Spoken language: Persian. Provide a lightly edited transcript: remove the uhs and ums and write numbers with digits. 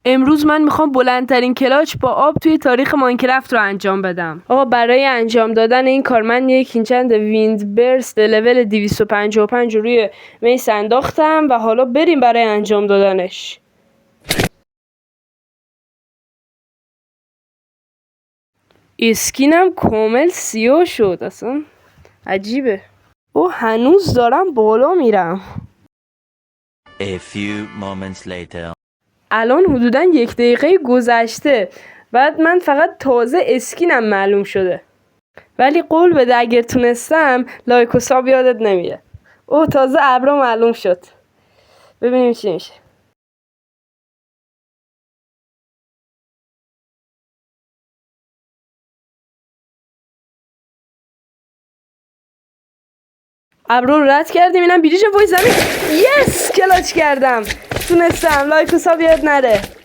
امروز من میخوام بلندترین کلاچ با آب توی تاریخ ماینکرافت رو انجام بدم. آقا برای انجام دادن این کار من یک اینچند ویند برست لول 255 رو روی میس انداختم و حالا بریم برای انجام دادنش. اسکینم کامل سیاه شد، اصلا عجیبه. او هنوز دارم بالا میرم. A few moments later. الان حدوداً 1 دقیقه گذشته. بعد من فقط تازه اسکینم معلوم شده. ولی قول بده اگر تونستم لایک و ساب یادت نمیره. اوه تازه ابرا معلوم شد. ببینیم چی میشه. ابرا رو رد کردیم. اینم بریج وای زمین. یس کلاچ کردم. تونستم. لایک و ساب یاد نره.